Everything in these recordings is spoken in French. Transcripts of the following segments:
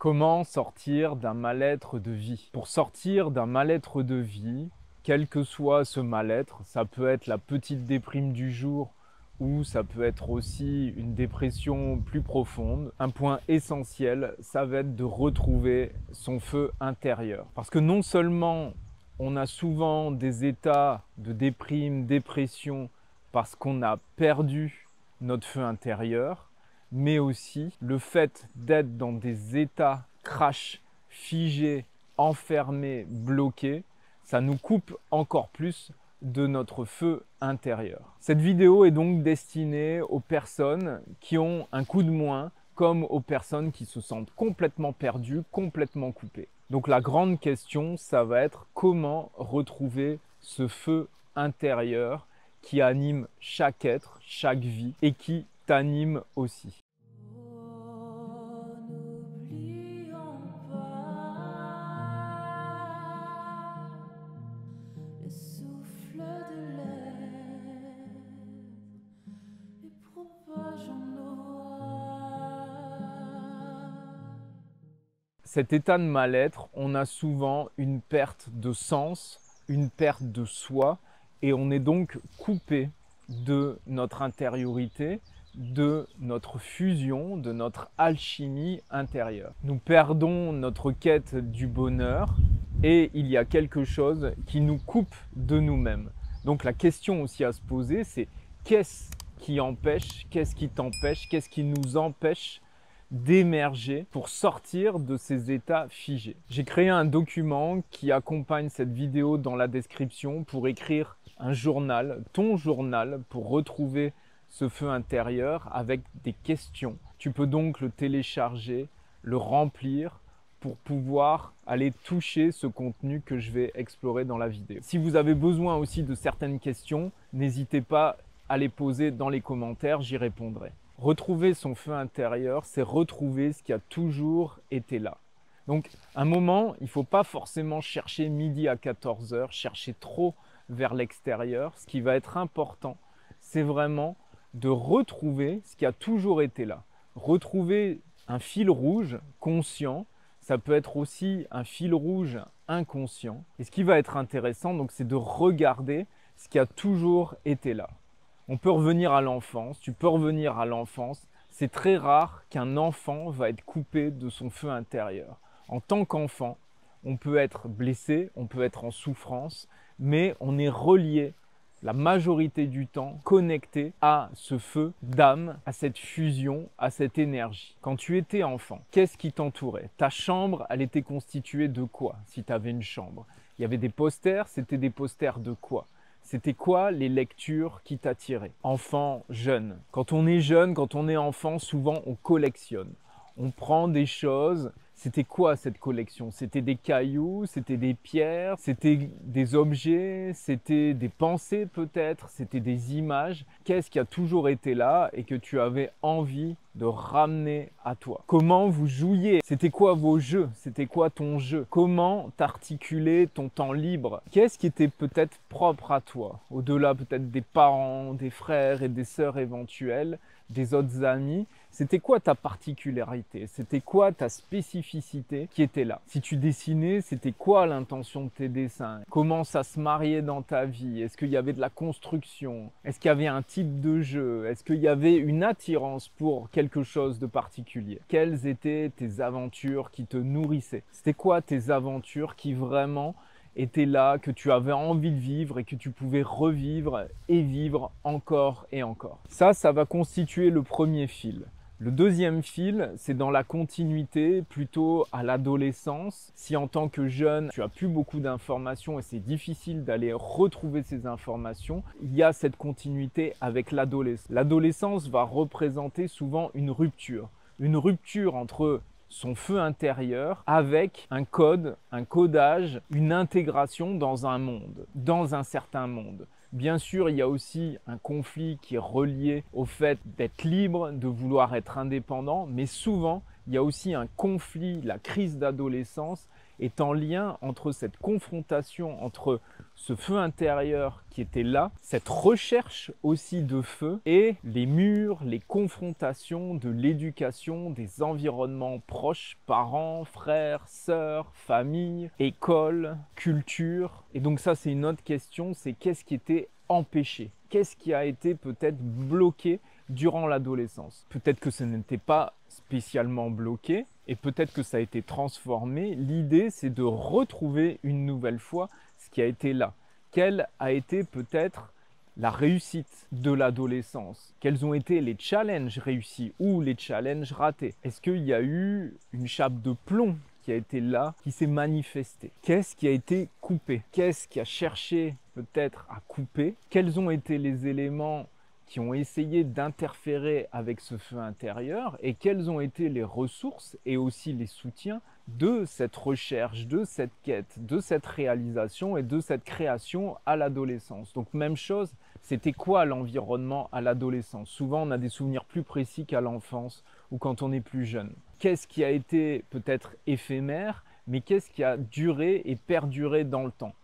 Comment sortir d'un mal-être de vie? Pour sortir d'un mal-être de vie, quel que soit ce mal-être, ça peut être la petite déprime du jour ou ça peut être aussi une dépression plus profonde. Un point essentiel, ça va être de retrouver son feu intérieur. Parce que non seulement on a souvent des états de déprime, dépression, parce qu'on a perdu notre feu intérieur, mais aussi le fait d'être dans des états crash, figés, enfermés, bloqués, ça nous coupe encore plus de notre feu intérieur. Cette vidéo est donc destinée aux personnes qui ont un coup de moins, comme aux personnes qui se sentent complètement perdues, complètement coupées. Donc la grande question, ça va être comment retrouver ce feu intérieur qui anime chaque être, chaque vie et qui t'anime aussi. N'oublions pas le souffle de l'air et propageons-nous. Cet état de mal-être, on a souvent une perte de sens, une perte de soi et on est donc coupé de notre intériorité, de notre fusion, de notre alchimie intérieure. Nous perdons notre quête du bonheur et il y a quelque chose qui nous coupe de nous-mêmes. Donc la question aussi à se poser, c'est qu'est-ce qui empêche, qu'est-ce qui t'empêche, qu'est-ce qui nous empêche d'émerger pour sortir de ces états figés. J'ai créé un document qui accompagne cette vidéo dans la description pour écrire un journal, ton journal, pour retrouver ce feu intérieur avec des questions. Tu peux donc le télécharger, le remplir pour pouvoir aller toucher ce contenu que je vais explorer dans la vidéo. Si vous avez besoin aussi de certaines questions, n'hésitez pas à les poser dans les commentaires, j'y répondrai. Retrouver son feu intérieur, c'est retrouver ce qui a toujours été là. Donc, un moment, il ne faut pas forcément chercher midi à 14 h, chercher trop vers l'extérieur. Ce qui va être important, c'est vraiment de retrouver ce qui a toujours été là. Retrouver un fil rouge conscient, ça peut être aussi un fil rouge inconscient. Et ce qui va être intéressant, donc, c'est de regarder ce qui a toujours été là. On peut revenir à l'enfance, tu peux revenir à l'enfance. C'est très rare qu'un enfant va être coupé de son feu intérieur. En tant qu'enfant, on peut être blessé, on peut être en souffrance, mais on est relié la majorité du temps connecté à ce feu d'âme, à cette fusion, à cette énergie. Quand tu étais enfant, qu'est-ce qui t'entourait? Ta chambre, elle était constituée de quoi si tu avais une chambre? Il y avait des posters, c'était des posters de quoi? C'était quoi les lectures qui t'attiraient? Enfant, jeune. Quand on est jeune, quand on est enfant, souvent on collectionne. On prend des choses. C'était quoi cette collection? C'était des cailloux, c'était des pierres, c'était des objets, c'était des pensées peut-être, c'était des images. Qu'est-ce qui a toujours été là et que tu avais envie de ramener à toi? Comment vous jouiez? C'était quoi vos jeux? C'était quoi ton jeu? Comment t'articulais ton temps libre? Qu'est-ce qui était peut-être propre à toi? Au-delà peut-être des parents, des frères et des sœurs éventuels, des autres amis, c'était quoi ta particularité? C'était quoi ta spécificité qui était là? Si tu dessinais, c'était quoi l'intention de tes dessins? Comment ça se mariait dans ta vie? Est-ce qu'il y avait de la construction? Est-ce qu'il y avait un type de jeu? Est-ce qu'il y avait une attirance pour quelque chose de particulier? Quelles étaient tes aventures qui te nourrissaient? C'était quoi tes aventures qui vraiment était là, que tu avais envie de vivre et que tu pouvais revivre et vivre encore et encore. Ça va constituer le premier fil. Le deuxième fil, c'est dans la continuité, plutôt à l'adolescence. Si en tant que jeune, tu as plus beaucoup d'informations et c'est difficile d'aller retrouver ces informations, il y a cette continuité avec l'adolescence. L'adolescence va représenter souvent une rupture entre son feu intérieur avec un code, un codage, une intégration dans un monde, dans un certain monde. Bien sûr, il y a aussi un conflit qui est relié au fait d'être libre, de vouloir être indépendant, mais souvent, il y a aussi un conflit, la crise d'adolescence est en lien entre cette confrontation entre ce feu intérieur qui était là, cette recherche aussi de feu et les murs, les confrontations de l'éducation, des environnements proches, parents, frères, sœurs, famille, école, culture. Et donc ça, c'est une autre question, c'est qu'est-ce qui était empêché? Qu'est-ce qui a été peut-être bloqué durant l'adolescence? Peut-être que ce n'était pas spécialement bloqué et peut-être que ça a été transformé. L'idée, c'est de retrouver une nouvelle fois ce qui a été là. Quelle a été peut-être la réussite de l'adolescence? Quels ont été les challenges réussis ou les challenges ratés? Est-ce qu'il y a eu une chape de plomb qui a été là, qui s'est manifestée? Qu'est-ce qui a été coupé? Qu'est-ce qui a cherché peut-être à couper? Quels ont été les éléments qui ont essayé d'interférer avec ce feu intérieur et quelles ont été les ressources et aussi les soutiens de cette recherche, de cette quête, de cette réalisation et de cette création à l'adolescence. Donc même chose, c'était quoi l'environnement à l'adolescence? Souvent on a des souvenirs plus précis qu'à l'enfance ou quand on est plus jeune. Qu'est-ce qui a été peut-être éphémère, mais qu'est-ce qui a duré et perduré dans le temps?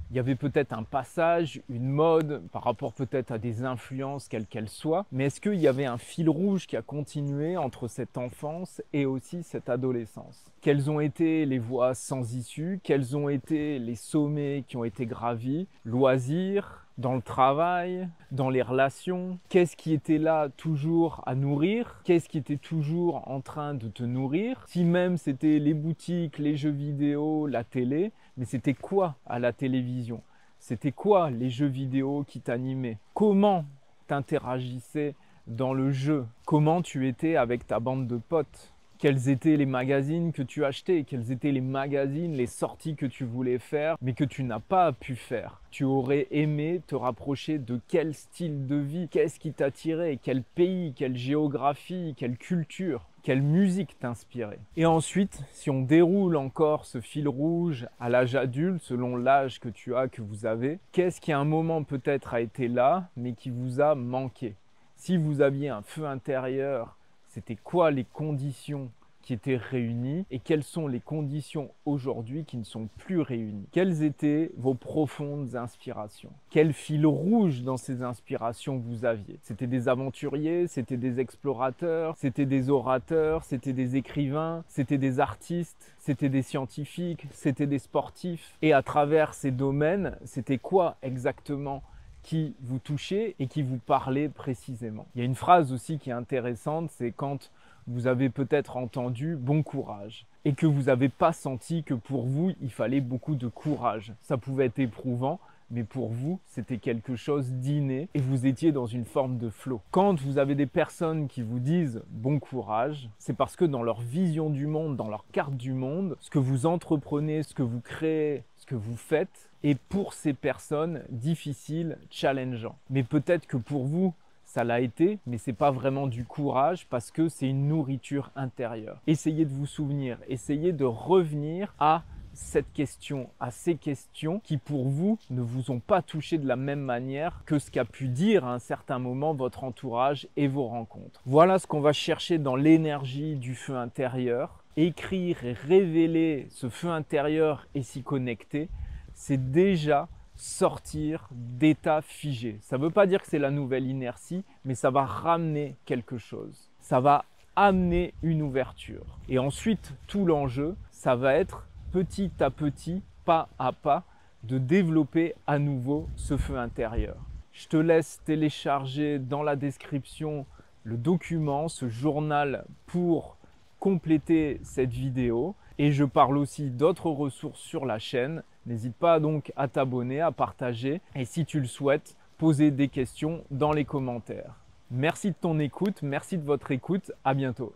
Il y avait peut-être un passage, une mode, par rapport peut-être à des influences, quelles qu'elles soient, mais est-ce qu'il y avait un fil rouge qui a continué entre cette enfance et aussi cette adolescence? Quelles ont été les voies sans issue? Quels ont été les sommets qui ont été gravis? Loisirs, dans le travail, dans les relations? Qu'est-ce qui était là toujours à nourrir? Qu'est-ce qui était toujours en train de te nourrir? Si même c'était les boutiques, les jeux vidéo, la télé, mais c'était quoi à la télévision? C'était quoi les jeux vidéo qui t'animaient? Comment t'interagissais dans le jeu? Comment tu étais avec ta bande de potes? Quels étaient les magazines que tu achetais? Quels étaient les magazines, les sorties que tu voulais faire, mais que tu n'as pas pu faire? Tu aurais aimé te rapprocher de quel style de vie? Qu'est-ce qui t'attirait? Quel pays? Quelle géographie? Quelle culture? Quelle musique t'inspirait? Et ensuite, si on déroule encore ce fil rouge à l'âge adulte, selon l'âge que tu as, que vous avez, qu'est-ce qui à un moment peut-être a été là, mais qui vous a manqué? Si vous aviez un feu intérieur, c'était quoi les conditions qui étaient réunies et quelles sont les conditions aujourd'hui qui ne sont plus réunies? Quelles étaient vos profondes inspirations? Quel fil rouge dans ces inspirations vous aviez? C'était des aventuriers, c'était des explorateurs, c'était des orateurs, c'était des écrivains, c'était des artistes, c'était des scientifiques, c'était des sportifs. Et à travers ces domaines, c'était quoi exactement qui vous touchait et qui vous parlait précisément? Il y a une phrase aussi qui est intéressante, c'est quand vous avez peut-être entendu bon courage et que vous n'avez pas senti que pour vous, il fallait beaucoup de courage. Ça pouvait être éprouvant, mais pour vous, c'était quelque chose d'inné et vous étiez dans une forme de flow. Quand vous avez des personnes qui vous disent bon courage, c'est parce que dans leur vision du monde, dans leur carte du monde, ce que vous entreprenez, ce que vous créez, ce que vous faites est pour ces personnes difficile, challengeant. Mais peut-être que pour vous, ça l'a été, mais ce n'est pas vraiment du courage parce que c'est une nourriture intérieure. Essayez de vous souvenir, essayez de revenir à cette question, à ces questions qui pour vous ne vous ont pas touché de la même manière que ce qu'a pu dire à un certain moment votre entourage et vos rencontres. Voilà ce qu'on va chercher dans l'énergie du feu intérieur. Écrire et révéler ce feu intérieur et s'y connecter, c'est déjà sortir d'état figé. Ça ne veut pas dire que c'est la nouvelle inertie, mais ça va ramener quelque chose. Ça va amener une ouverture. Et ensuite, tout l'enjeu, ça va être petit à petit, pas à pas, de développer à nouveau ce feu intérieur. Je te laisse télécharger dans la description le document, ce journal pour compléter cette vidéo. Et je parle aussi d'autres ressources sur la chaîne. N'hésite pas donc à t'abonner, à partager et si tu le souhaites, poser des questions dans les commentaires. Merci de ton écoute, merci de votre écoute, à bientôt.